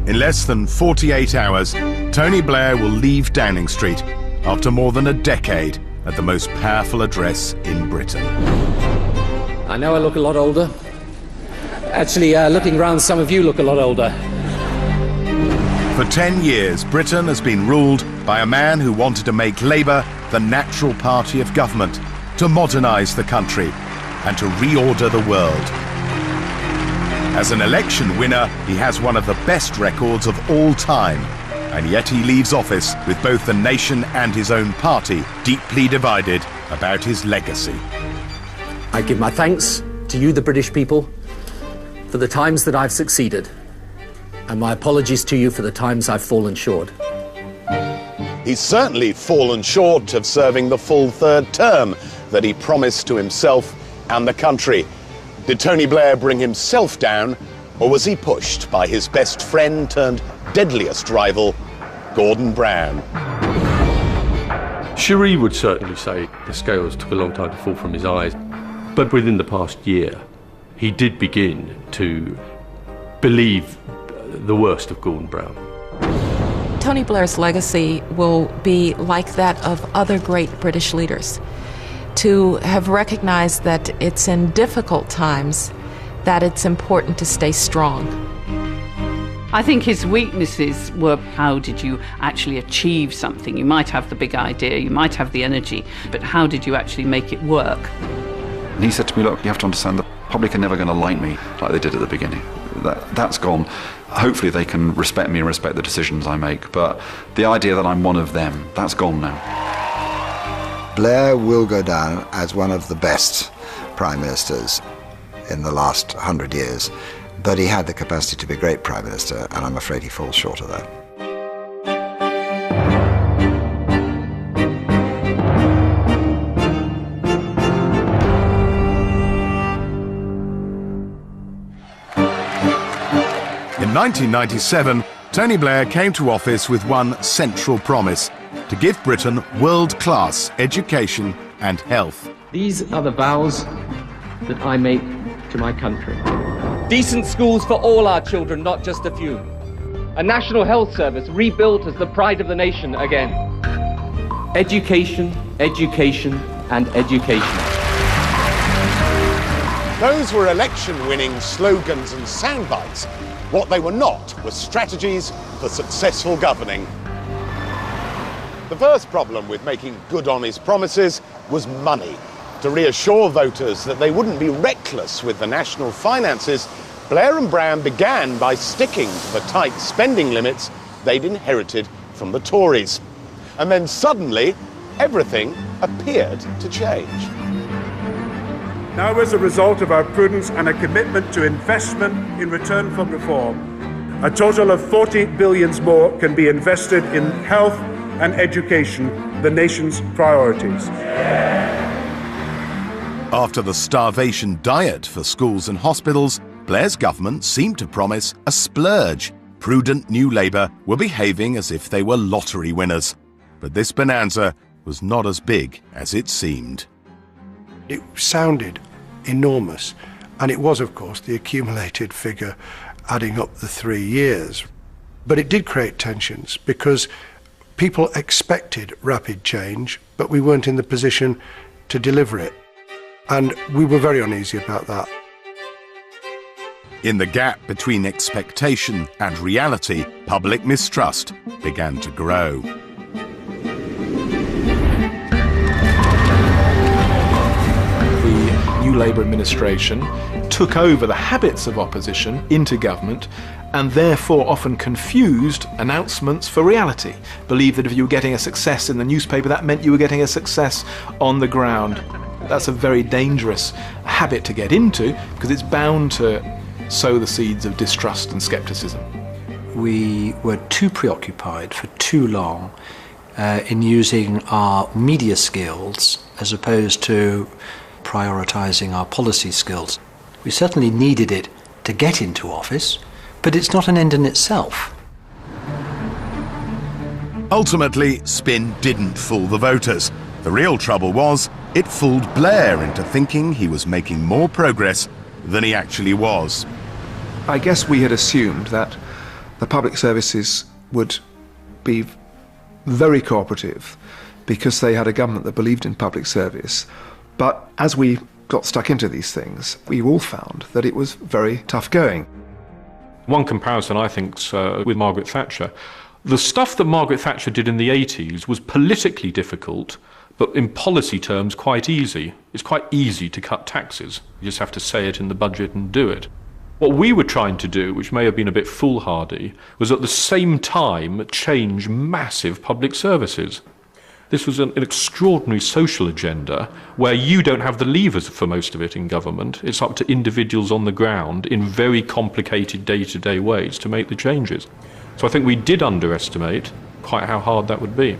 In less than 48 hours, Tony Blair will leave Downing Street after more than a decade at the most powerful address in Britain. I know I look a lot older. Actually, looking round, some of you look a lot older. For 10 years, Britain has been ruled by a man who wanted to make Labour the natural party of government, to modernise the country and to reorder the world. As an election winner, he has one of the best records of all time, and yet he leaves office with both the nation and his own party deeply divided about his legacy. I give my thanks to you, the British people, for the times that I've succeeded, and my apologies to you for the times I've fallen short. He's certainly fallen short of serving the full third term that he promised to himself and the country. Did Tony Blair bring himself down, or was he pushed by his best friend turned deadliest rival, Gordon Brown? Cherie would certainly say the scales took a long time to fall from his eyes, but within the past year, he did begin to believe the worst of Gordon Brown. Tony Blair's legacy will be like that of other great British leaders, to have recognized that it's in difficult times that it's important to stay strong. I think his weaknesses were, how did you actually achieve something? You might have the big idea, you might have the energy, but how did you actually make it work? And he said to me, look, you have to understand the public are never going to like me like they did at the beginning. That's gone. Hopefully they can respect me and respect the decisions I make, but the idea that I'm one of them, that's gone now. Blair will go down as one of the best prime ministers in the last 100 years, but he had the capacity to be a great prime minister, and I'm afraid he falls short of that. In 1997, Tony Blair came to office with one central promise: to give Britain world-class education and health. These are the vows that I make to my country. Decent schools for all our children, not just a few. A national health service rebuilt as the pride of the nation again. Education, education, and education. Those were election-winning slogans and soundbites. What they were not was strategies for successful governing. The first problem with making good on his promises was money. To reassure voters that they wouldn't be reckless with the national finances, Blair and Brown began by sticking to the tight spending limits they'd inherited from the Tories. And then suddenly, everything appeared to change. Now, as a result of our prudence and a commitment to investment in return for reform, a total of 40 billion more can be invested in health and education, the nation's priorities. After the starvation diet for schools and hospitals, Blair's government seemed to promise a splurge. Prudent New Labour were behaving as if they were lottery winners. But this bonanza was not as big as it seemed. It sounded enormous, and it was, of course, the accumulated figure adding up the 3 years. But it did create tensions because people expected rapid change, but we weren't in the position to deliver it. And we were very uneasy about that. In the gap between expectation and reality, public mistrust began to grow. The new Labour administration took over the habits of opposition into government and therefore often confused announcements for reality. Believed that if you were getting a success in the newspaper, that meant you were getting a success on the ground. That's a very dangerous habit to get into because it's bound to sow the seeds of distrust and scepticism. We were too preoccupied for too long in using our media skills as opposed to prioritising our policy skills. We certainly needed it to get into office, but it's not an end in itself. Ultimately, spin didn't fool the voters. The real trouble was, it fooled Blair into thinking he was making more progress than he actually was. I guess we had assumed that the public services would be very cooperative because they had a government that believed in public service. But as we got stuck into these things, we all found that it was very tough going. One comparison, I think, with Margaret Thatcher. The stuff that Margaret Thatcher did in the 80s was politically difficult, but in policy terms quite easy. It's quite easy to cut taxes. You just have to say it in the budget and do it. What we were trying to do, which may have been a bit foolhardy, was at the same time change massive public services. This was an extraordinary social agenda where you don't have the levers for most of it in government. It's up to individuals on the ground in very complicated day-to-day ways to make the changes. So I think we did underestimate quite how hard that would be.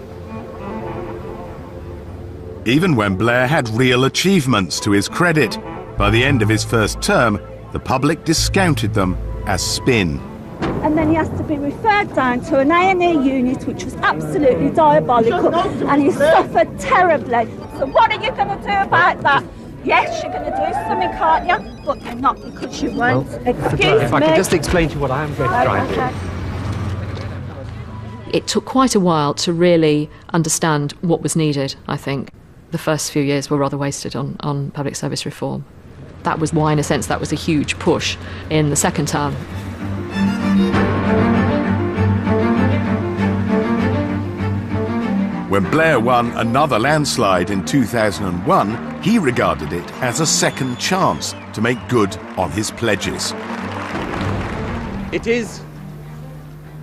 Even when Blair had real achievements to his credit, by the end of his first term, the public discounted them as spin. And then he has to be referred down to an A&E unit, which was absolutely diabolical, and he suffered terribly. So what are you going to do about that? Yes, you're going to do something, can't you? But you're not, because you won't. Excuse me. If I could just explain to you what I am going to try and do. It took quite a while to really understand what was needed, I think. The first few years were rather wasted on public service reform. That was why, in a sense, that was a huge push in the second term. When Blair won another landslide in 2001, he regarded it as a second chance to make good on his pledges. It is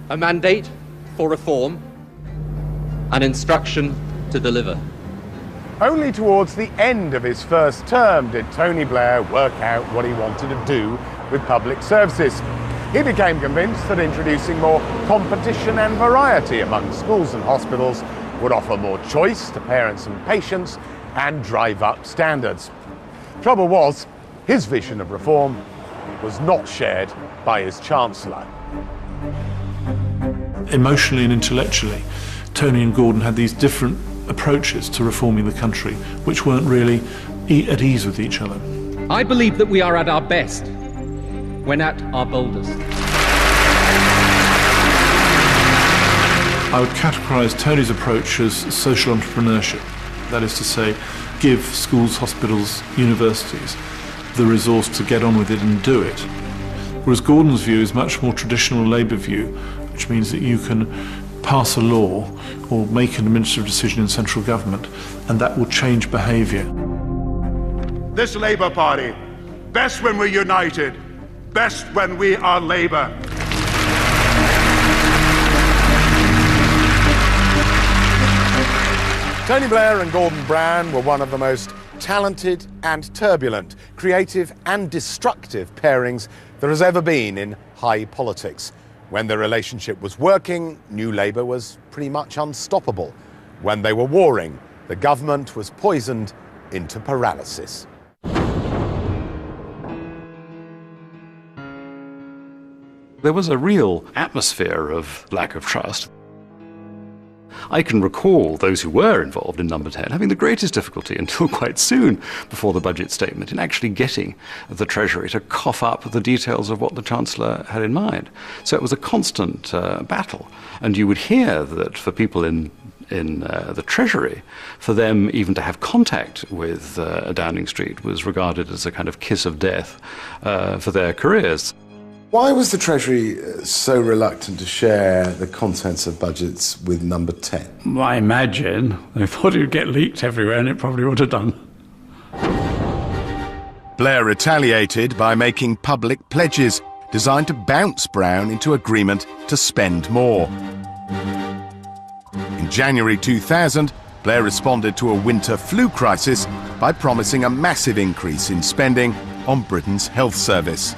a mandate for reform, an instruction to deliver. Only towards the end of his first term did Tony Blair work out what he wanted to do with public services. He became convinced that introducing more competition and variety among schools and hospitals would offer more choice to parents and patients and drive up standards. Trouble was, his vision of reform was not shared by his Chancellor. Emotionally and intellectually, Tony and Gordon had these different approaches to reforming the country, which weren't really at ease with each other. I believe that we are at our best when at our boldest. I would categorise Tony's approach as social entrepreneurship. That is to say, give schools, hospitals, universities the resource to get on with it and do it. Whereas Gordon's view is much more traditional Labour view, which means that you can pass a law or make an administrative decision in central government, and that will change behaviour. This Labour Party, best when we're united, best when we are Labour. Tony Blair and Gordon Brown were one of the most talented and turbulent, creative and destructive pairings there has ever been in high politics. When their relationship was working, New Labour was pretty much unstoppable. When they were warring, the government was poisoned into paralysis. There was a real atmosphere of lack of trust. I can recall those who were involved in Number 10 having the greatest difficulty until quite soon before the budget statement in actually getting the Treasury to cough up the details of what the Chancellor had in mind. So it was a constant battle. And you would hear that for people in the Treasury, for them even to have contact with Downing Street was regarded as a kind of kiss of death for their careers. Why was the Treasury so reluctant to share the contents of budgets with Number 10? I imagine they thought it would get leaked everywhere, and it probably would have done. Blair retaliated by making public pledges designed to bounce Brown into agreement to spend more. In January 2000, Blair responded to a winter flu crisis by promising a massive increase in spending on Britain's health service.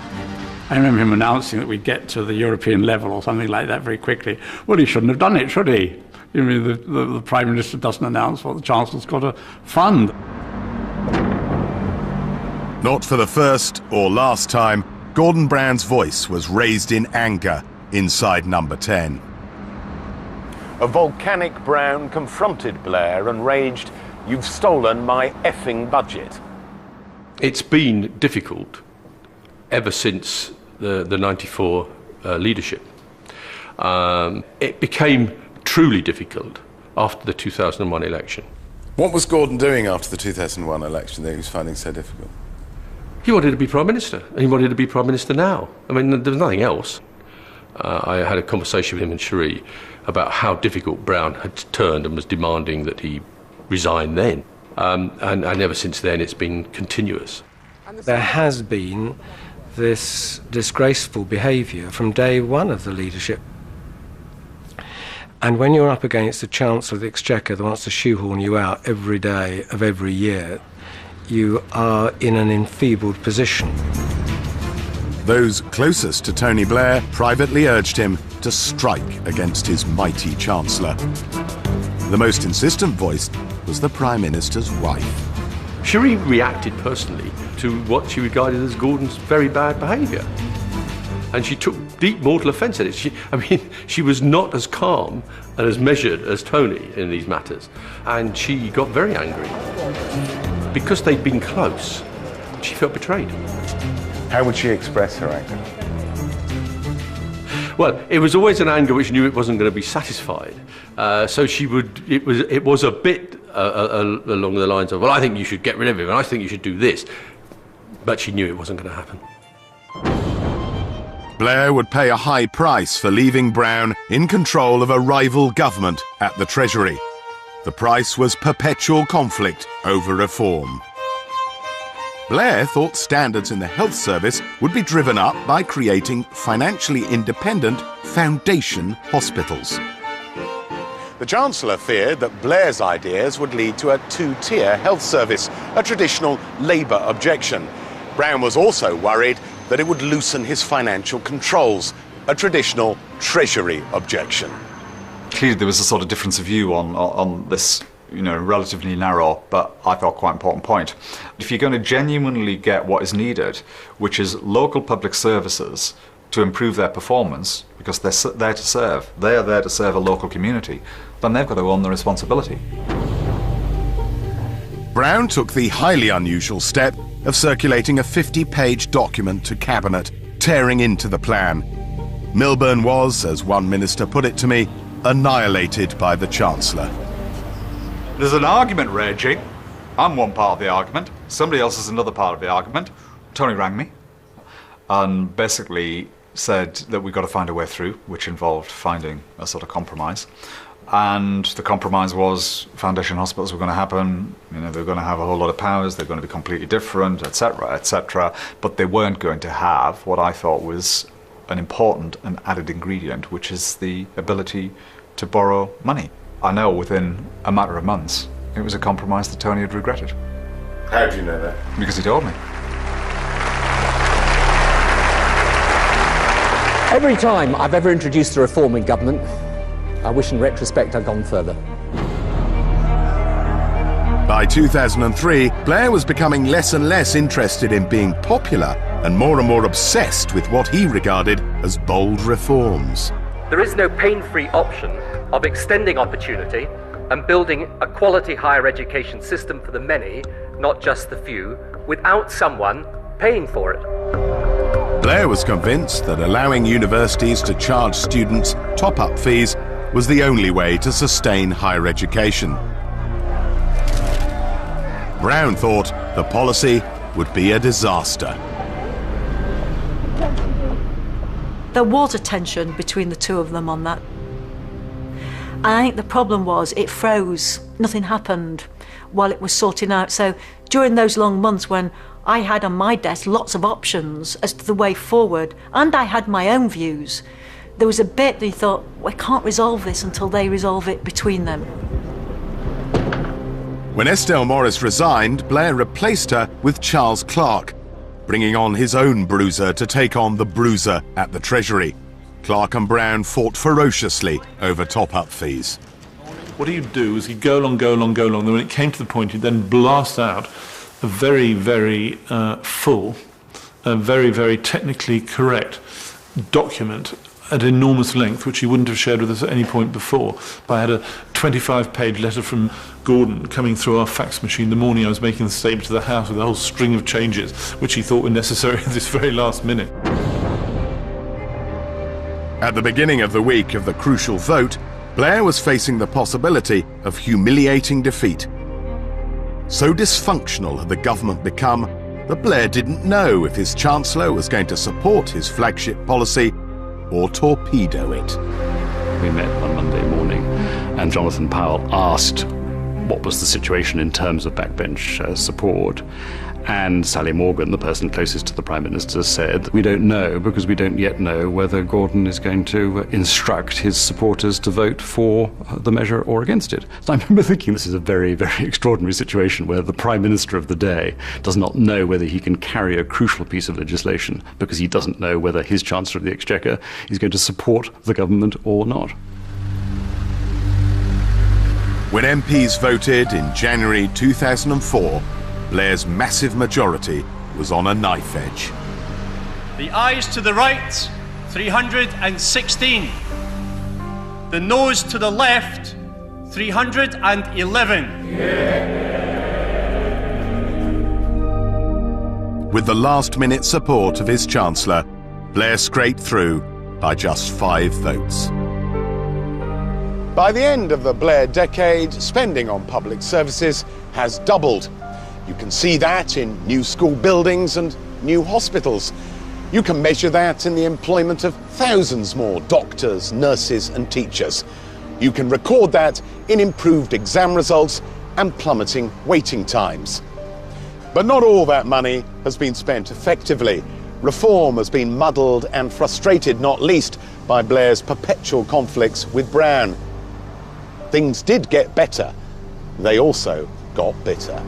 I remember him announcing that we'd get to the European level or something like that very quickly. Well, he shouldn't have done it, should he? You mean the Prime Minister doesn't announce what the Chancellor's got to fund. Not for the first or last time, Gordon Brown's voice was raised in anger inside Number 10. A volcanic Brown confronted Blair and raged, "You've stolen my effing budget." It's been difficult ever since the 94 leadership. It became truly difficult after the 2001 election. What was Gordon doing after the 2001 election that he was finding so difficult? He wanted to be Prime Minister, and he wanted to be Prime Minister now. I mean, there was nothing else. I had a conversation with him and Cherie about how difficult Brown had turned and was demanding that he resign then. And ever since then, it's been continuous. There has been this disgraceful behaviour from day one of the leadership. And when you're up against the Chancellor of the Exchequer that wants to shoehorn you out every day of every year, you are in an enfeebled position. Those closest to Tony Blair privately urged him to strike against his mighty Chancellor. The most insistent voice was the Prime Minister's wife. Cherie reacted personally to what she regarded as Gordon's very bad behaviour. And she took deep mortal offence at it. She was not as calm and as measured as Tony in these matters. And she got very angry. Because they'd been close, she felt betrayed. How would she express her anger? Well, it was always an anger which knew it wasn't going to be satisfied. So she would. It was a bit along the lines of, well, I think you should get rid of him, and I think you should do this. But she knew it wasn't going to happen. Blair would pay a high price for leaving Brown in control of a rival government at the Treasury. The price was perpetual conflict over reform. Blair thought standards in the health service would be driven up by creating financially independent foundation hospitals. The Chancellor feared that Blair's ideas would lead to a two-tier health service, a traditional Labour objection. Brown was also worried that it would loosen his financial controls, a traditional Treasury objection. Clearly there was a sort of difference of view on this, relatively narrow, but I thought quite important point. If you're going to genuinely get what is needed, which is local public services to improve their performance, because they're there to serve, they are there to serve a local community, then they've got to own the responsibility. Brown took the highly unusual step of circulating a 50-page document to Cabinet, tearing into the plan. Milburn was, as one minister put it to me, annihilated by the Chancellor. There's an argument raging. I'm one part of the argument. Somebody else is another part of the argument. Tony rang me and basically said that we've got to find a way through, which involved finding a sort of compromise. And the compromise was foundation hospitals were going to happen, they're going to have a whole lot of powers, they're going to be completely different, etc., but they weren't going to have what I thought was an important and added ingredient, which is the ability to borrow money. I know within a matter of months, it was a compromise that Tony had regretted. How do you know that? Because he told me. Every time I've ever introduced a reform in government, I wish in retrospect I'd gone further. By 2003, Blair was becoming less and less interested in being popular and more obsessed with what he regarded as bold reforms. There is no pain-free option of extending opportunity and building a quality higher education system for the many, not just the few, without someone paying for it. Blair was convinced that allowing universities to charge students top-up fees was the only way to sustain higher education. Brown thought the policy would be a disaster. There was a tension between the two of them on that. I think the problem was it froze. Nothing happened while it was sorting out. So during those long months when I had on my desk lots of options as to the way forward, and I had my own views, there was a bit that you thought, we can't resolve this until they resolve it between them. When Estelle Morris resigned, Blair replaced her with Charles Clarke, bringing on his own bruiser to take on the bruiser at the Treasury. Clarke and Brown fought ferociously over top-up fees. What he'd do is he'd go along, then when it came to the point, he'd then blast out a very, very full, very, very technically correct document at enormous length, which he wouldn't have shared with us at any point before. I had a 25-page letter from Gordon coming through our fax machine the morning I was making the statement to the House with a whole string of changes, which he thought were necessary at this very last minute. At the beginning of the week of the crucial vote, Blair was facing the possibility of humiliating defeat. So dysfunctional had the government become that Blair didn't know if his Chancellor was going to support his flagship policy or torpedo it. We met on Monday morning and Jonathan Powell asked what was the situation in terms of backbench support. And Sally Morgan, the person closest to the Prime Minister, said, we don't know because we don't yet know whether Gordon is going to instruct his supporters to vote for the measure or against it. So I remember thinking this is a very, very extraordinary situation where the Prime Minister of the day does not know whether he can carry a crucial piece of legislation because he doesn't know whether his Chancellor of the Exchequer is going to support the government or not. When MPs voted in January 2004, Blair's massive majority was on a knife edge. The ayes to the right, 316. The noes to the left, 311. With the last-minute support of his Chancellor, Blair scraped through by just 5 votes. By the end of the Blair decade, spending on public services has doubled. You can see that in new school buildings and new hospitals. You can measure that in the employment of thousands more doctors, nurses and teachers. You can record that in improved exam results and plummeting waiting times. But not all that money has been spent effectively. Reform has been muddled and frustrated, not least by Blair's perpetual conflicts with Brown. Things did get better. They also got bitter.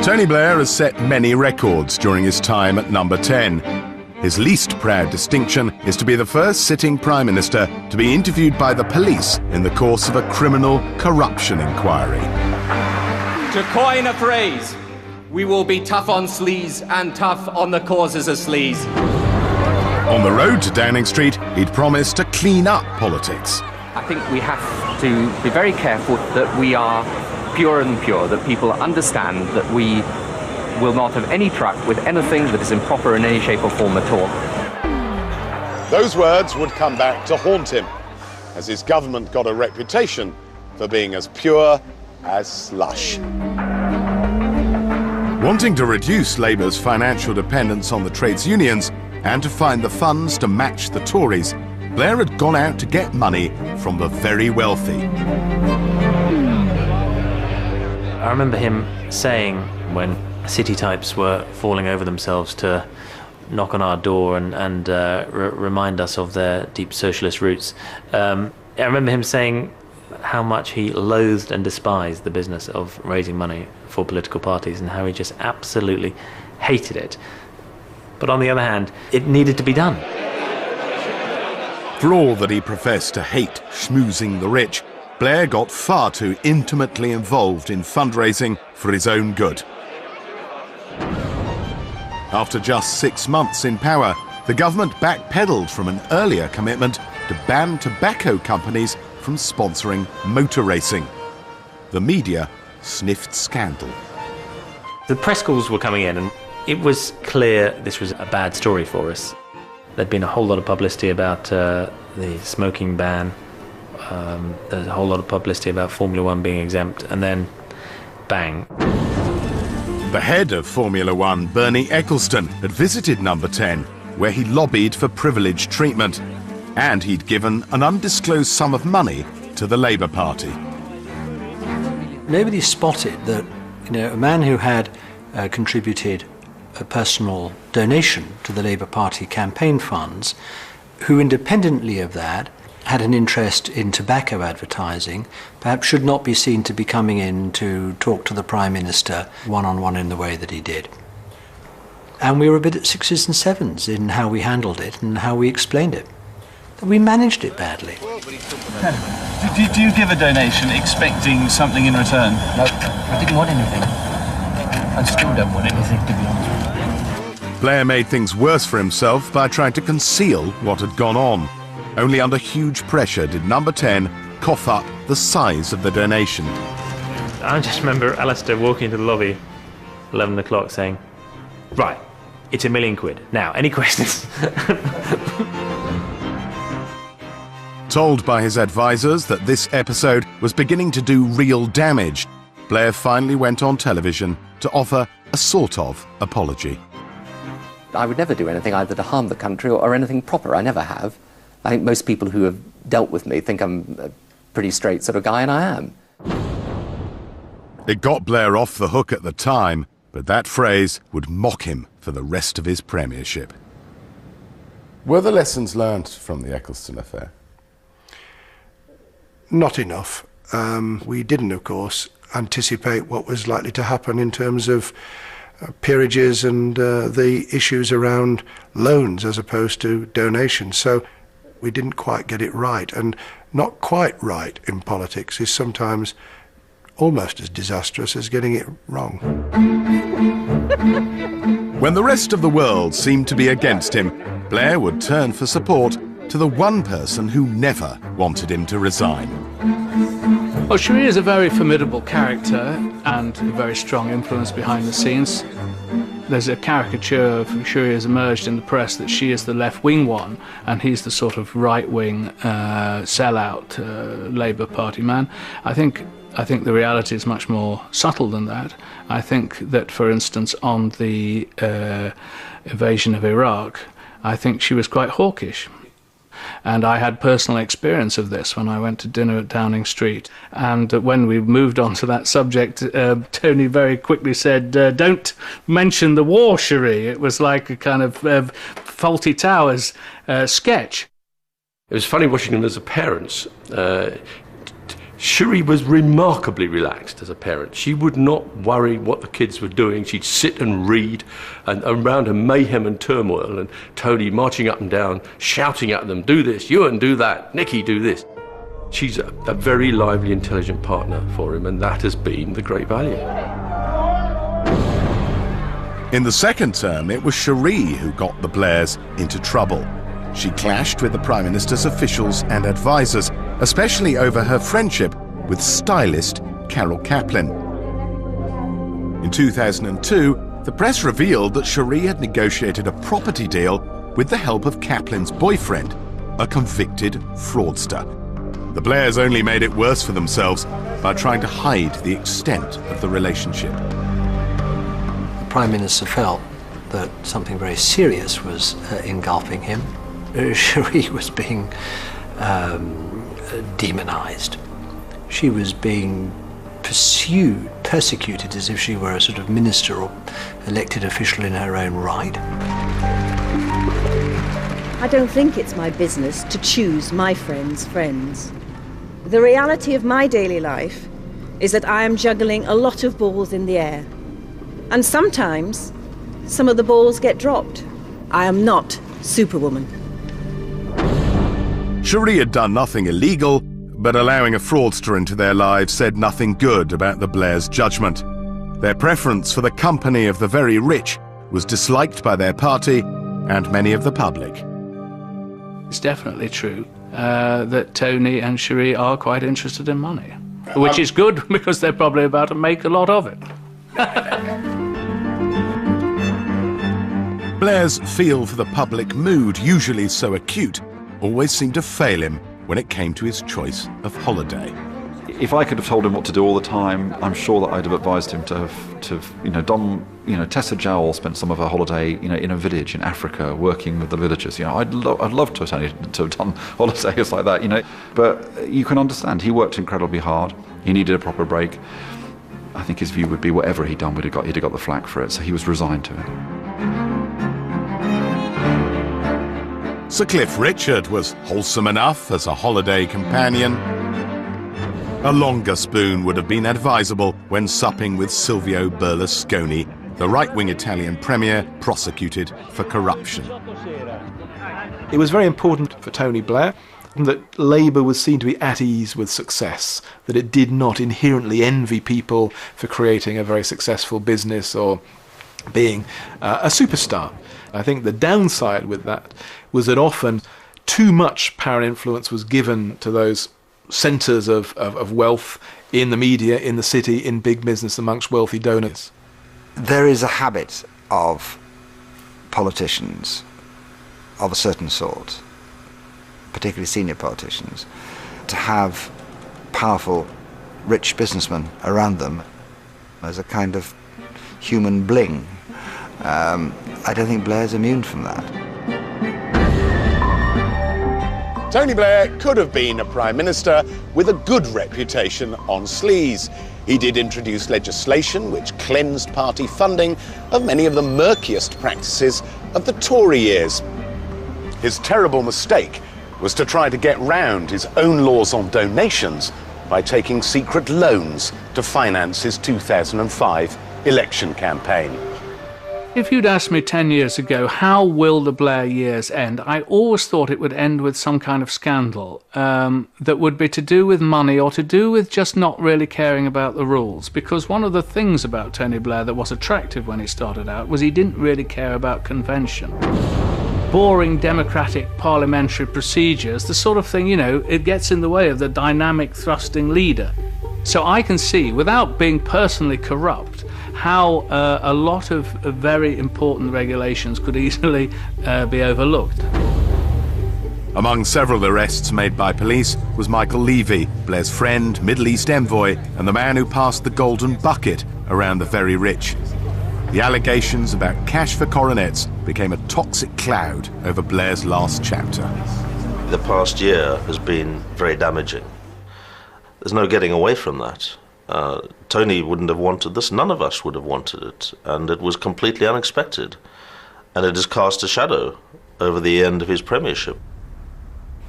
Tony Blair has set many records during his time at number 10. His least proud distinction is to be the first sitting Prime Minister to be interviewed by the police in the course of a criminal corruption inquiry. To coin a phrase, we will be tough on sleaze and tough on the causes of sleaze. On the road to Downing Street, he'd promised to clean up politics. I think we have to be very careful that we are pure and pure, that people understand that we will not have any truck with anything that is improper in any shape or form at all. Those words would come back to haunt him, as his government got a reputation for being as pure as slush. Wanting to reduce Labour's financial dependence on the trades unions and to find the funds to match the Tories, Blair had gone out to get money from the very wealthy. I remember him saying when city types were falling over themselves to knock on our door and remind us of their deep socialist roots, I remember him saying how much he loathed and despised the business of raising money for political parties and how he just absolutely hated it. But on the other hand, it needed to be done. For all that he professed to hate schmoozing the rich, Blair got far too intimately involved in fundraising for his own good. After just 6 months in power, the government backpedaled from an earlier commitment to ban tobacco companies from sponsoring motor racing. The media sniffed scandal. The press calls were coming in and it was clear this was a bad story for us. There'd been a whole lot of publicity about the smoking ban. There's a whole lot of publicity about Formula One being exempt, and then bang. The head of Formula One, Bernie Ecclestone, had visited number 10, where he lobbied for privileged treatment, and he'd given an undisclosed sum of money to the Labour Party. Nobody spotted that, a man who had contributed a personal donation to the Labour Party campaign funds, who independently of that had an interest in tobacco advertising, perhaps should not be seen to be coming in to talk to the Prime Minister one-on-one in the way that he did. And we were a bit at 6s and 7s in how we handled it and how we explained it. We managed it badly. Did you give a donation expecting something in return? No, I didn't want anything. I still don't want anything, to be honest with you. Blair made things worse for himself by trying to conceal what had gone on. Only under huge pressure did number 10 cough up the size of the donation. I just remember Alistair walking into the lobby 11 o'clock saying, right, it's £1 million. Now, any questions? Told by his advisors that this episode was beginning to do real damage, Blair finally went on television to offer a sort of apology. I would never do anything either to harm the country or anything proper. I never have. I think most people who have dealt with me think I'm a pretty straight sort of guy, and I am. It got Blair off the hook at the time, but that phrase would mock him for the rest of his premiership. Were the lessons learned from the Eccleston affair? Not enough. We didn't, of course, anticipate what was likely to happen in terms of peerages and the issues around loans as opposed to donations. So we didn't quite get it right. And not quite right in politics is sometimes almost as disastrous as getting it wrong. When the rest of the world seemed to be against him, Blair would turn for support to the one person who never wanted him to resign. Well, Cherie is a very formidable character and a very strong influence behind the scenes. There's a caricature of Cherie has emerged in the press that she is the left-wing one and he's the sort of right-wing sellout Labour Party man. I think the reality is much more subtle than that. I think that, for instance, on the invasion of Iraq, I think she was quite hawkish. And I had personal experience of this when I went to dinner at Downing Street. And when we moved on to that subject, Tony very quickly said, don't mention the war, Cherie. It was like a kind of Fawlty Towers sketch. It was funny watching them as a parent. Cherie was remarkably relaxed as a parent. She would not worry what the kids were doing. She'd sit and read, and around her mayhem and turmoil, and Tony marching up and down, shouting at them, do this, Ewan, do that, Nicky, do this. She's a very lively, intelligent partner for him, and that has been the great value. In the second term, it was Cherie who got the Blairs into trouble. She clashed with the Prime Minister's officials and advisors, especially over her friendship with stylist Carol Kaplan. In 2002, the press revealed that Cherie had negotiated a property deal with the help of Kaplan's boyfriend, a convicted fraudster. The Blairs only made it worse for themselves by trying to hide the extent of the relationship. The Prime Minister felt that something very serious was engulfing him. Cherie was being demonised. She was being persecuted as if she were a sort of minister or elected official in her own right. I don't think it's my business to choose my friends' friends. The reality of my daily life is that I am juggling a lot of balls in the air. And sometimes, some of the balls get dropped. I am not Superwoman. Cherie had done nothing illegal, but allowing a fraudster into their lives said nothing good about the Blairs' judgment. Their preference for the company of the very rich was disliked by their party and many of the public. It's definitely true that Tony and Cherie are quite interested in money, which is good because they're probably about to make a lot of it. Blair's feel for the public mood, usually so acute, always seemed to fail him when it came to his choice of holiday. If I could have told him what to do all the time, I'm sure that I'd have advised him to have Tessa Jowell spent some of her holiday, in a village in Africa, working with the villagers. I'd love to have done holidays like that, But you can understand, he worked incredibly hard. He needed a proper break. I think his view would be whatever he'd done, he'd have got the flak for it, so he was resigned to it. Sir Cliff Richard was wholesome enough as a holiday companion. A longer spoon would have been advisable when supping with Silvio Berlusconi, the right-wing Italian premier prosecuted for corruption. It was very important for Tony Blair that Labour was seen to be at ease with success, that it did not inherently envy people for creating a very successful business or being a superstar. I think the downside with that was that often too much power and influence was given to those centres of wealth in the media, in the city, in big business amongst wealthy donors. There is a habit of politicians of a certain sort, particularly senior politicians, to have powerful, rich businessmen around them as a kind of human bling. I don't think Blair's immune from that. Tony Blair could have been a Prime Minister with a good reputation on sleaze. He did introduce legislation which cleansed party funding of many of the murkiest practices of the Tory years. His terrible mistake was to try to get round his own laws on donations by taking secret loans to finance his 2005 election campaign. If you'd asked me 10 years ago, how will the Blair years end, I always thought it would end with some kind of scandal that would be to do with money or to do with just not really caring about the rules. Because one of the things about Tony Blair that was attractive when he started out was he didn't really care about convention. Boring democratic parliamentary procedures, the sort of thing, it gets in the way of the dynamic thrusting leader. So I can see, without being personally corrupt, how a lot of very important regulations could easily be overlooked. Among several arrests made by police was Michael Levy, Blair's friend, Middle East envoy, and the man who passed the golden bucket around the very rich. The allegations about cash for coronets became a toxic cloud over Blair's last chapter. The past year has been very damaging. There's no getting away from that. Tony wouldn't have wanted this, none of us would have wanted it, and it was completely unexpected. And it has cast a shadow over the end of his premiership.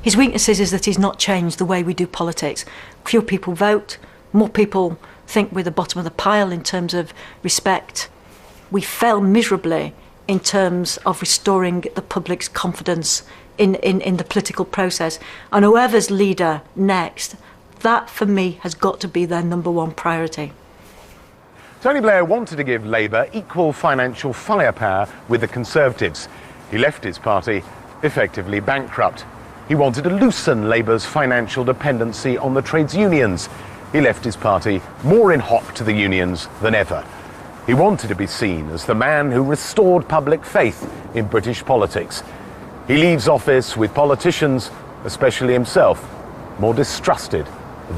His weakness is that he's not changed the way we do politics. Fewer people vote, more people think we're the bottom of the pile in terms of respect. We fell miserably in terms of restoring the public's confidence in the political process. And whoever's leader next, that for me has got to be their number one priority. Tony Blair wanted to give Labour equal financial firepower with the Conservatives. He left his party effectively bankrupt. He wanted to loosen Labour's financial dependency on the trades unions. He left his party more in hock to the unions than ever. He wanted to be seen as the man who restored public faith in British politics. He leaves office with politicians, especially himself, more distrusted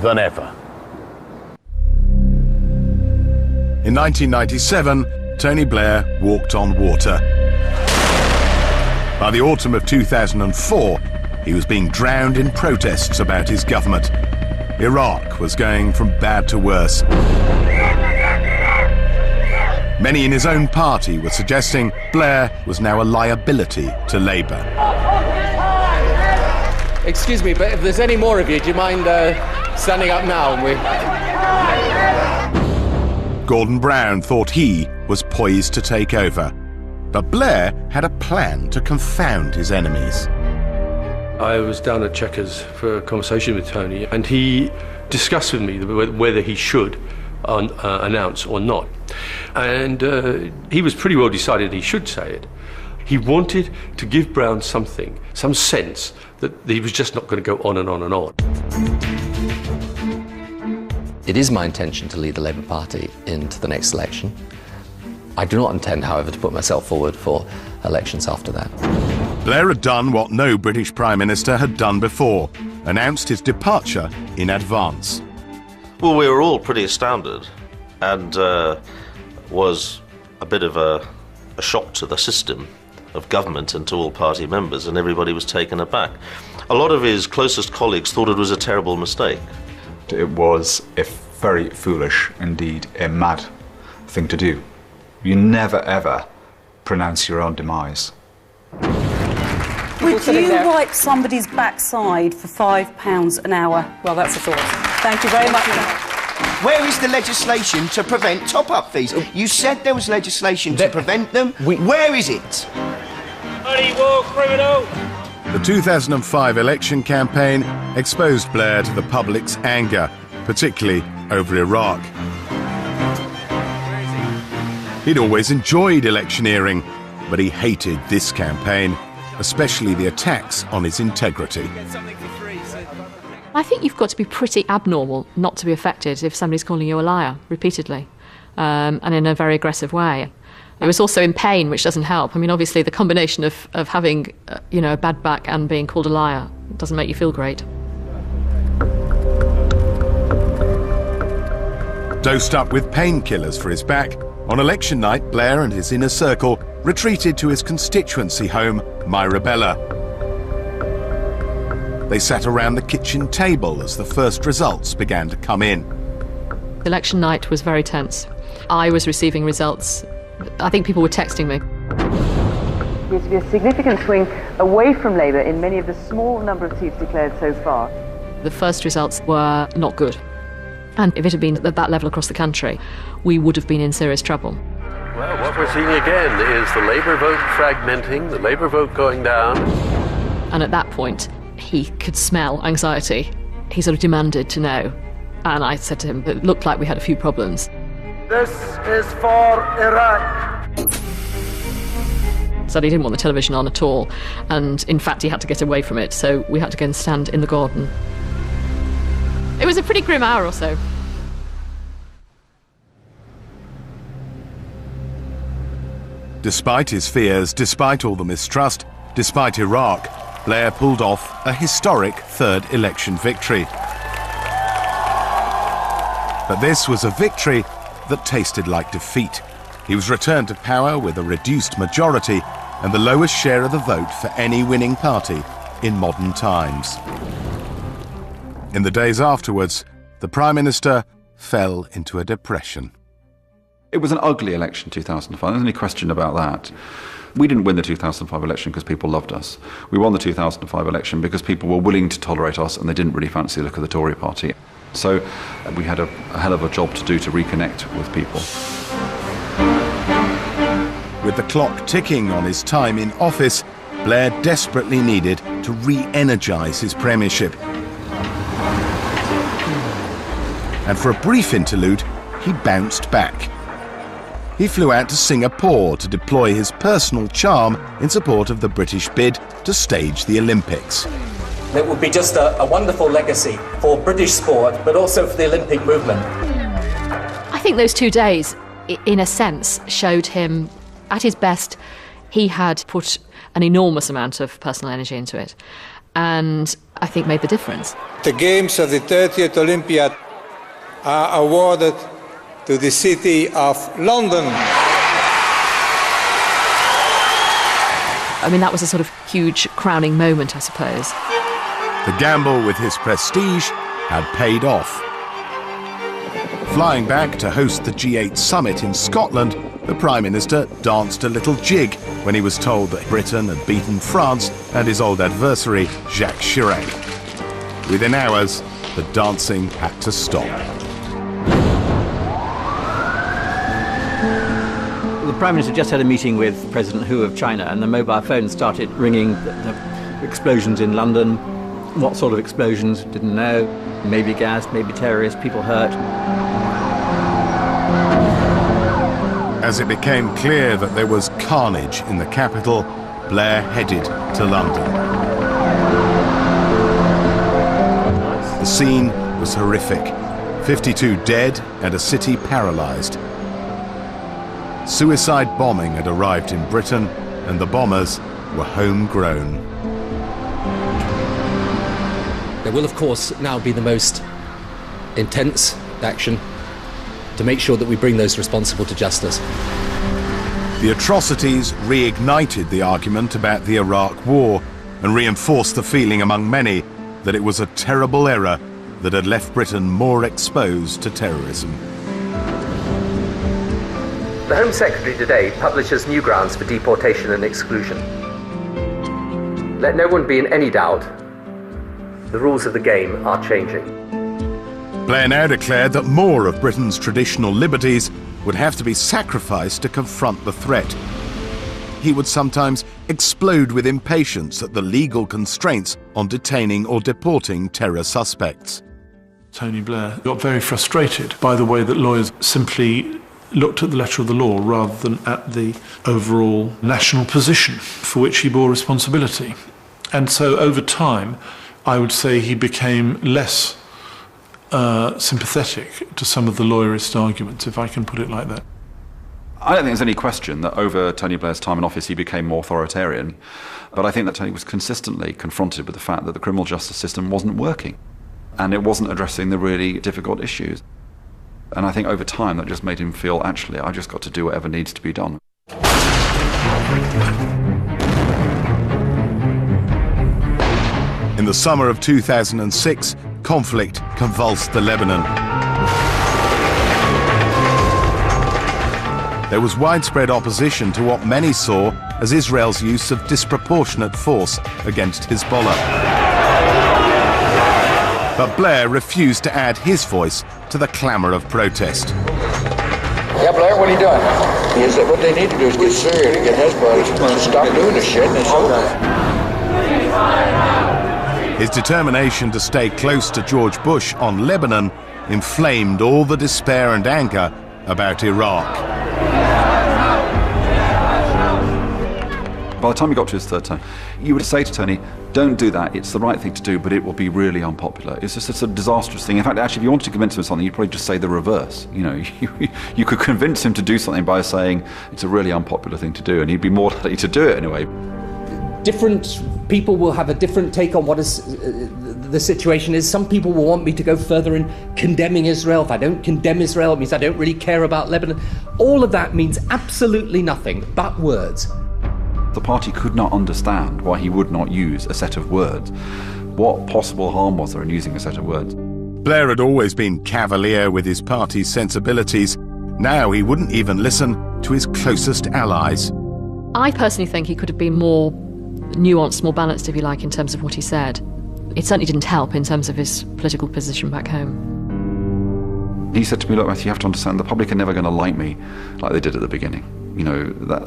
than ever. In 1997, Tony Blair walked on water. By the autumn of 2004, he was being drowned in protests about his government. Iraq was going from bad to worse. Many in his own party were suggesting Blair was now a liability to Labour. Excuse me, but if there's any more of you, do you mind standing up now? Gordon Brown thought he was poised to take over. But Blair had a plan to confound his enemies. I was down at Chequers for a conversation with Tony, and he discussed with me whether he should announce or not. And he was pretty well decided he should say it. He wanted to give Brown some sense that he was just not going to go on and on and on. It is my intention to lead the Labour Party into the next election. I do not intend, however, to put myself forward for elections after that. Blair had done what no British Prime Minister had done before, announced his departure in advance. Well, we were all pretty astounded, and was a bit of a shock to the system of government and to all party members, and everybody was taken aback. A lot of his closest colleagues thought it was a terrible mistake. It was a very foolish, indeed a mad thing to do. You never ever pronounce your own demise. Would you wipe somebody's backside for £5 an hour? Well, that's a thought. Thank you very much. Where is the legislation to prevent top-up fees? You said there was legislation to prevent them. Where is it? Bloody war criminal! The 2005 election campaign exposed Blair to the public's anger, particularly over Iraq. He'd always enjoyed electioneering, but he hated this campaign, especially the attacks on his integrity. I think you've got to be pretty abnormal not to be affected if somebody's calling you a liar repeatedly. and in a very aggressive way. It was also in pain, which doesn't help. I mean, obviously, the combination of having, a bad back and being called a liar doesn't make you feel great. Dosed up with painkillers for his back, on election night, Blair and his inner circle retreated to his constituency home, Mirabella. They sat around the kitchen table as the first results began to come in. Election night was very tense. I was receiving results. I think people were texting me. There's been a significant swing away from Labour in many of the small number of seats declared so far. The first results were not good. And if it had been at that level across the country, we would have been in serious trouble. Well, what we're seeing again is the Labour vote fragmenting, the Labour vote going down. And at that point, he could smell anxiety. He sort of demanded to know. And I said to him, it looked like we had a few problems. This is for Iraq. So he didn't want the television on at all. And in fact, he had to get away from it. So we had to go and stand in the garden. It was a pretty grim hour or so. Despite his fears, despite all the mistrust, despite Iraq, Blair pulled off a historic third election victory. But this was a victory that tasted like defeat. He was returned to power with a reduced majority and the lowest share of the vote for any winning party in modern times. In the days afterwards, the Prime Minister fell into a depression. It was an ugly election, 2005. There's any question about that. We didn't win the 2005 election because people loved us. We won the 2005 election because people were willing to tolerate us and they didn't really fancy the look of the Tory party. So we had a hell of a job to do to reconnect with people. With the clock ticking on his time in office, Blair desperately needed to re-energise his premiership. And for a brief interlude, he bounced back. He flew out to Singapore to deploy his personal charm in support of the British bid to stage the Olympics. It would be just a wonderful legacy for British sport, but also for the Olympic movement. I think those 2 days, in a sense, showed him at his best. He had put an enormous amount of personal energy into it, and I think made the difference. The Games of the 30th Olympiad are awarded to the City of London. I mean, that was a sort of huge crowning moment, I suppose. The gamble with his prestige had paid off. Flying back to host the G8 summit in Scotland, the Prime Minister danced a little jig when he was told that Britain had beaten France and his old adversary, Jacques Chirac. Within hours, the dancing had to stop. The Prime Minister just had a meeting with President Hu of China, and the mobile phone started ringing. The explosions in London. What sort of explosions? Didn't know. Maybe gas, maybe terrorists, people hurt. As it became clear that there was carnage in the capital, Blair headed to London. The scene was horrific. 52 dead and a city paralysed. Suicide bombing had arrived in Britain, and the bombers were homegrown. There will, of course, now be the most intense action to make sure that we bring those responsible to justice. The atrocities reignited the argument about the Iraq War and reinforced the feeling among many that it was a terrible error that had left Britain more exposed to terrorism. The Home Secretary today publishes new grounds for deportation and exclusion. Let no one be in any doubt. The rules of the game are changing. Blair now declared that more of Britain's traditional liberties would have to be sacrificed to confront the threat. He would sometimes explode with impatience at the legal constraints on detaining or deporting terror suspects. Tony Blair got very frustrated by the way that lawyers simply looked at the letter of the law rather than at the overall national position for which he bore responsibility. And so over time, I would say he became less sympathetic to some of the lawyerist arguments, if I can put it like that. I don't think there's any question that over Tony Blair's time in office he became more authoritarian, but I think that Tony was consistently confronted with the fact that the criminal justice system wasn't working and it wasn't addressing the really difficult issues. And I think over time that just made him feel, actually, I've just got to do whatever needs to be done. In the summer of 2006, conflict convulsed the Lebanon. There was widespread opposition to what many saw as Israel's use of disproportionate force against Hezbollah. But Blair refused to add his voice to the clamour of protest. Yeah, Blair, what are you doing? He said what they need to do is get Syria to get Hezbollah to stop doing this shit, and it's over. His determination to stay close to George Bush on Lebanon inflamed all the despair and anger about Iraq. By the time he got to his third term, you would say to Tony, don't do that, it's the right thing to do, but it will be really unpopular. It's just a disastrous thing. In fact, actually, if you wanted to convince him of something, you'd probably just say the reverse. You know, you could convince him to do something by saying it's a really unpopular thing to do, and he'd be more likely to do it anyway. Different people will have a different take on what the situation is. Some people will want me to go further in condemning Israel. If I don't condemn Israel, it means I don't really care about Lebanon. All of that means absolutely nothing but words. The party could not understand why he would not use a set of words. What possible harm was there in using a set of words? Blair had always been cavalier with his party's sensibilities. Now he wouldn't even listen to his closest allies. I personally think he could have been more nuanced, more balanced, if you like, in terms of what he said. It certainly didn't help in terms of his political position back home. He said to me, look, Matthew, you have to understand, the public are never going to like me like they did at the beginning. You know,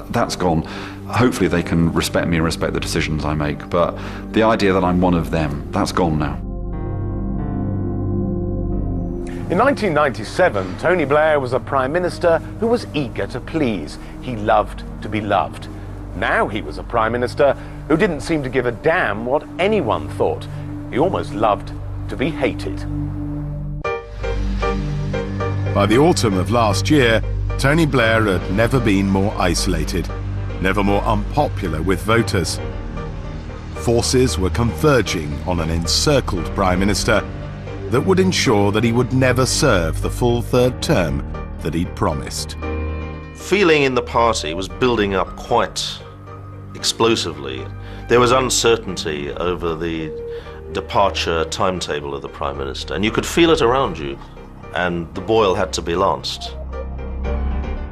that's gone. Hopefully they can respect me and respect the decisions I make, but the idea that I'm one of them, that's gone now. In 1997, Tony Blair was a Prime Minister who was eager to please. He loved to be loved. Now he was a Prime Minister who didn't seem to give a damn what anyone thought. He almost loved to be hated. By the autumn of last year, Tony Blair had never been more isolated, never more unpopular with voters. Forces were converging on an encircled Prime Minister that would ensure that he would never serve the full third term that he'd promised. Feeling in the party was building up quite explosively. There was uncertainty over the departure timetable of the Prime Minister, and you could feel it around you, and the boil had to be lanced.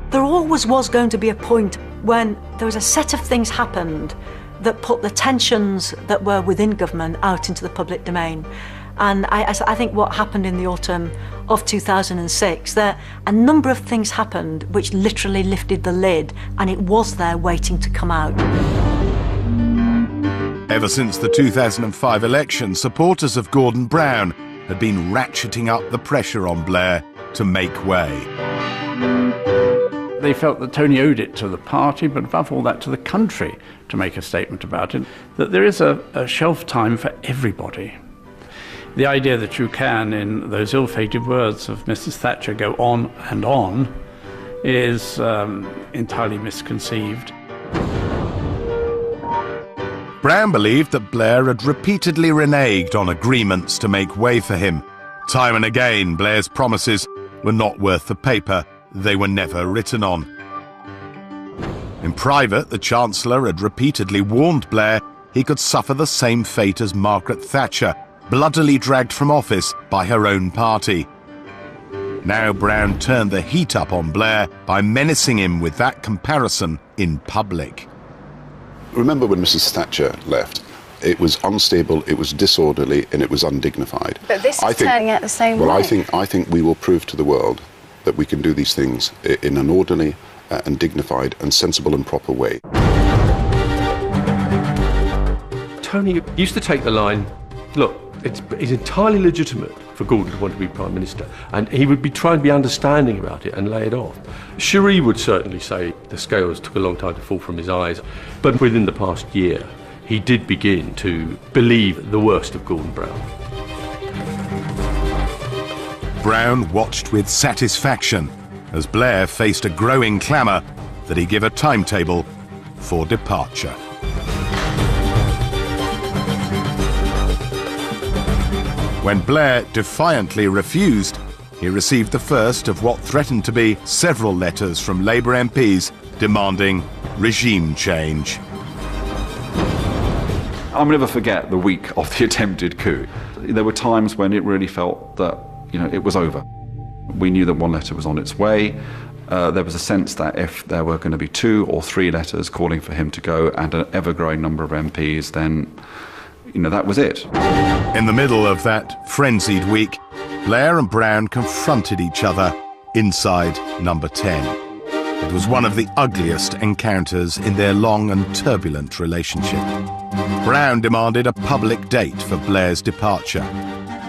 There always was going to be a point when there was a set of things happened that put the tensions that were within government out into the public domain. And I think what happened in the autumn of 2006, that a number of things happened which literally lifted the lid, and it was there waiting to come out. Ever since the 2005 election, supporters of Gordon Brown had been ratcheting up the pressure on Blair to make way. They felt that Tony owed it to the party, but above all that to the country, to make a statement about it, that there is a shelf time for everybody. The idea that you can, in those ill-fated words of Mrs. Thatcher, go on is entirely misconceived. Brown believed that Blair had repeatedly reneged on agreements to make way for him. Time and again, Blair's promises were not worth the paper they were never written on. In private, the Chancellor had repeatedly warned Blair he could suffer the same fate as Margaret Thatcher, bloodily dragged from office by her own party. Now Brown turned the heat up on Blair by menacing him with that comparison in public. Remember when Mrs. Thatcher left? It was unstable, it was disorderly, and it was undignified. But this is turning out the same way. Well, I think we will prove to the world that we can do these things in an orderly and dignified and sensible and proper way. Tony used to take the line, look, it's entirely legitimate for Gordon to want to be Prime Minister, and he would be trying to be understanding about it and lay it off. Cherie would certainly say the scales took a long time to fall from his eyes, but within the past year, he did begin to believe the worst of Gordon Brown. Brown watched with satisfaction as Blair faced a growing clamour that he give a timetable for departure. When Blair defiantly refused, he received the first of what threatened to be several letters from Labour MPs demanding regime change. I'll never forget the week of the attempted coup. There were times when it really felt that, it was over. We knew that one letter was on its way. There was a sense that if there were going to be 2 or 3 letters calling for him to go and an ever-growing number of MPs, then, that was it. In the middle of that frenzied week, Blair and Brown confronted each other inside Number 10. It was one of the ugliest encounters in their long and turbulent relationship. Brown demanded a public date for Blair's departure.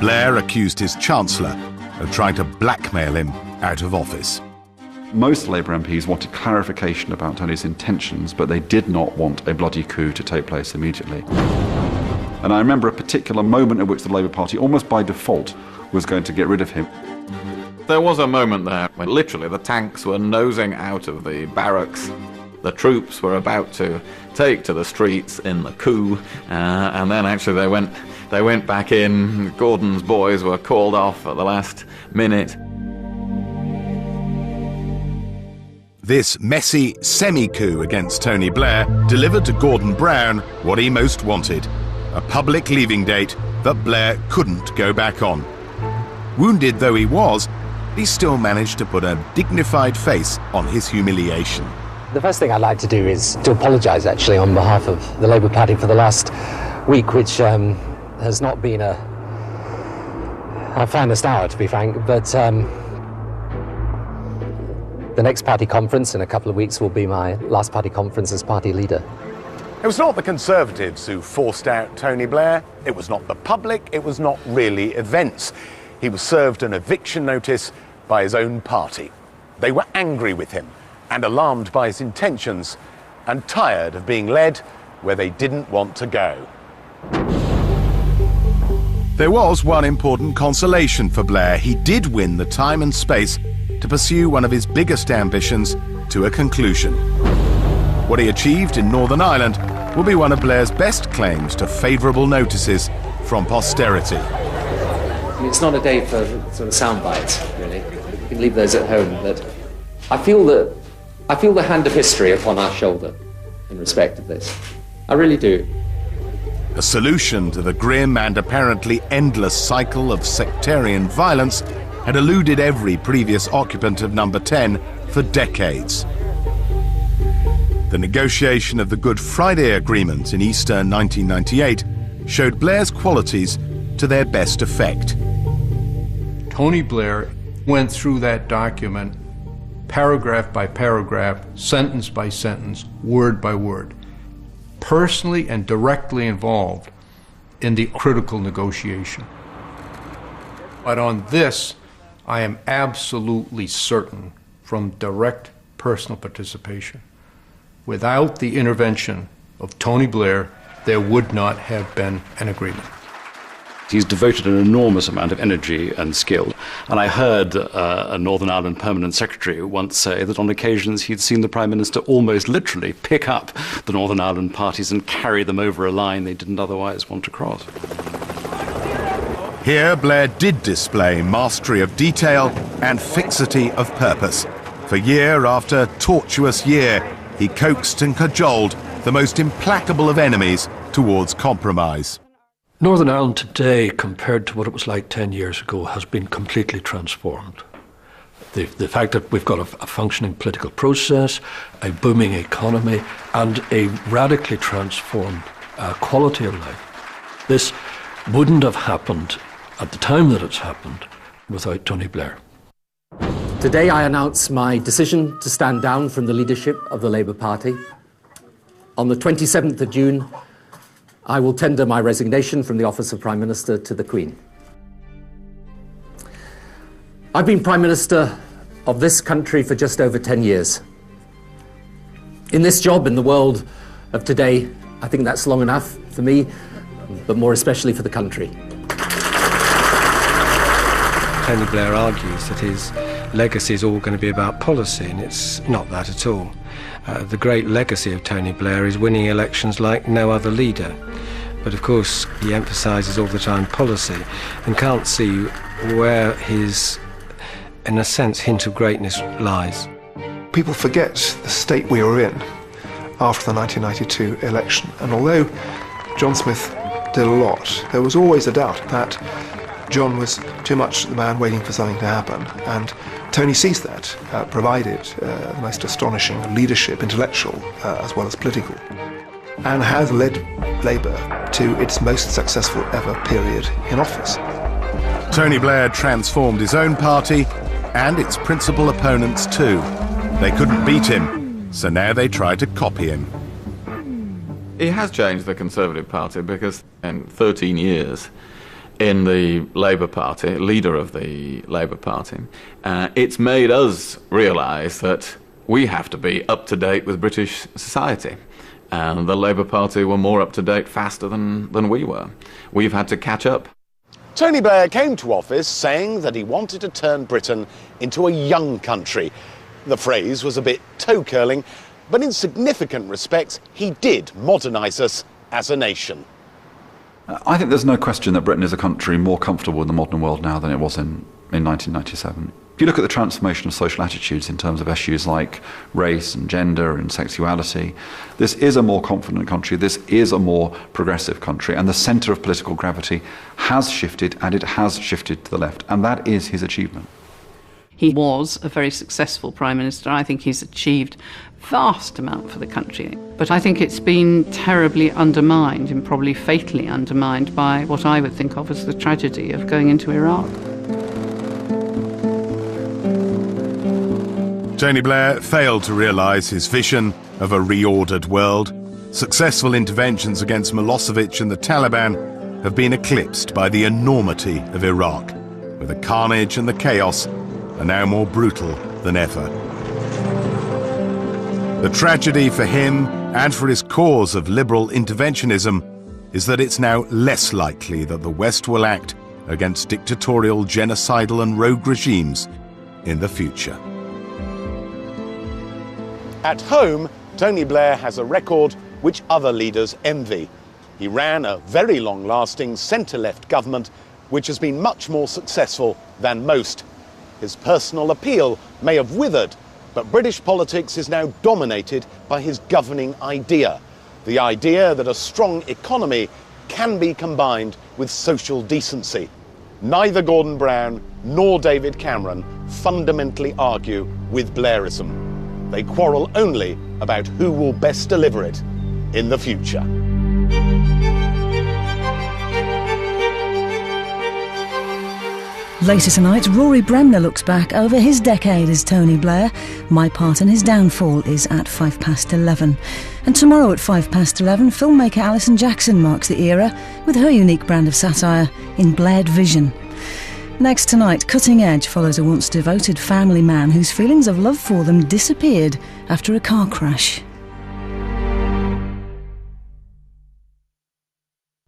Blair accused his Chancellor of trying to blackmail him out of office. Most Labour MPs wanted clarification about Tony's intentions, but they did not want a bloody coup to take place immediately. And I remember a particular moment at which the Labour Party, almost by default, was going to get rid of him. There was a moment there when literally the tanks were nosing out of the barracks. The troops were about to take to the streets in the coup, and then actually they went back in. Gordon's boys were called off at the last minute. This messy semi-coup against Tony Blair delivered to Gordon Brown what he most wanted, a public leaving date that Blair couldn't go back on. Wounded though he was, he still managed to put a dignified face on his humiliation. The first thing I'd like to do is to apologise, actually, on behalf of the Labour Party for the last week, which has not been a finest hour, to be frank, but the next party conference in a couple of weeks will be my last party conference as party leader. It was not the Conservatives who forced out Tony Blair. It was not the public. It was not really events. He was served an eviction notice by his own party. They were angry with him and alarmed by his intentions and tired of being led where they didn't want to go. There was one important consolation for Blair. He did win the time and space to pursue one of his biggest ambitions to a conclusion. What he achieved in Northern Ireland will be one of Blair's best claims to favourable notices from posterity. It's not a day for sort of sound bites, really. You can leave those at home, but I feel the hand of history upon our shoulder in respect of this. I really do. A solution to the grim and apparently endless cycle of sectarian violence had eluded every previous occupant of Number 10 for decades. The negotiation of the Good Friday Agreement in Easter 1998 showed Blair's qualities to their best effect. Tony Blair went through that document paragraph by paragraph, sentence by sentence, word by word, personally and directly involved in the critical negotiation. But on this, I am absolutely certain from direct personal participation. Without the intervention of Tony Blair, there would not have been an agreement. He's devoted an enormous amount of energy and skill. And I heard a Northern Ireland Permanent Secretary once say that on occasions he'd seen the Prime Minister almost literally pick up the Northern Ireland parties and carry them over a line they didn't otherwise want to cross. Here, Blair did display mastery of detail and fixity of purpose. For year after tortuous year, he coaxed and cajoled the most implacable of enemies towards compromise. Northern Ireland today, compared to what it was like 10 years ago, has been completely transformed. The fact that we've got a functioning political process, a booming economy, and a radically transformed quality of life. This wouldn't have happened at the time that it's happened without Tony Blair. Today I announce my decision to stand down from the leadership of the Labour Party. On the 27th of June, I will tender my resignation from the office of Prime Minister to the Queen. I've been Prime Minister of this country for just over 10 years. In this job, in the world of today, I think that's long enough for me, but more especially for the country. Tony Blair argues that his legacy is all going to be about policy, and it's not that at all. The great legacy of Tony Blair is winning elections like no other leader. But of course, he emphasises all the time policy and can't see where his, in a sense, hint of greatness lies. People forget the state we were in after the 1992 election, and although John Smith did a lot, there was always a doubt that John was too much the man waiting for something to happen, and Tony sees that, provided the most astonishing leadership, intellectual as well as political, and has led Labour to its most successful ever period in office. Tony Blair transformed his own party and its principal opponents too. They couldn't beat him, so now they try to copy him. He has changed the Conservative Party because in 13 years in the Labour Party, leader of the Labour Party, it's made us realise that we have to be up to date with British society. And the Labour Party were more up to date faster than we were. We've had to catch up. Tony Blair came to office saying that he wanted to turn Britain into a young country. The phrase was a bit toe-curling, but in significant respects, he did modernise us as a nation. I think there's no question that Britain is a country more comfortable in the modern world now than it was in 1997. If you look at the transformation of social attitudes in terms of issues like race and gender and sexuality, this is a more confident country, this is a more progressive country, and the centre of political gravity has shifted, and it has shifted to the left, and that is his achievement. He was a very successful Prime Minister. I think he's achieved a vast amount for the country. But I think it's been terribly undermined, and probably fatally undermined, by what I would think of as the tragedy of going into Iraq. Tony Blair failed to realise his vision of a reordered world. Successful interventions against Milosevic and the Taliban have been eclipsed by the enormity of Iraq, where the carnage and the chaos are now more brutal than ever. The tragedy for him and for his cause of liberal interventionism is that it's now less likely that the West will act against dictatorial, genocidal and rogue regimes in the future. At home, Tony Blair has a record which other leaders envy. He ran a very long-lasting centre-left government which has been much more successful than most. His personal appeal may have withered, but British politics is now dominated by his governing idea, the idea that a strong economy can be combined with social decency. Neither Gordon Brown nor David Cameron fundamentally argue with Blairism. They quarrel only about who will best deliver it in the future. Later tonight, Rory Bremner looks back over his decade as Tony Blair. My part in his downfall is at 11:05. And tomorrow at 11:05, filmmaker Alison Jackson marks the era with her unique brand of satire in Blaired Vision. Next tonight, Cutting Edge follows a once devoted family man whose feelings of love for them disappeared after a car crash.